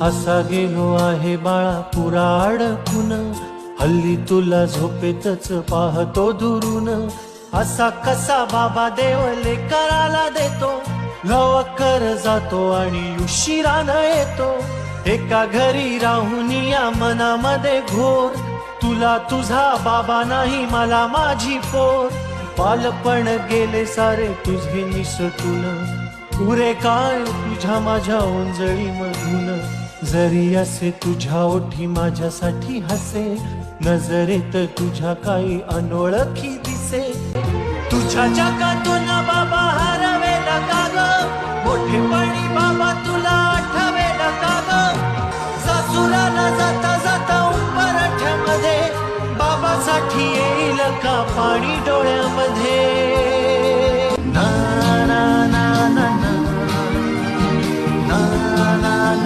असा गेलो आहे बाळा पुरा अडकून, हल्ली तुला झोपेतच पाहतो दुरून. असा कसा बाबा देवले कराला देतो, लवकर जातो आणि उशिरानं येतो. एका घरी राहून या मनामध्ये घोर, तुला तुझा बाबा नाही मला माझी पोर. बालपण गेले सारे तुझे निसटून, उरे काय तुझ्या माझ्या ओंजळी मधून. जरी असे तुझ्या ओठी माझ्यासाठी हसे, नजरेत तुझ्या काही अनोळखी दिसे. तुझ्या जगातून बाबा हरवेला का ग, मोठेपणी बाबा तुला आठवेला का ग. सासुराला जाता जाता उंबरठ्यामध्ये बाबासाठी येईल का पाणी डोळे.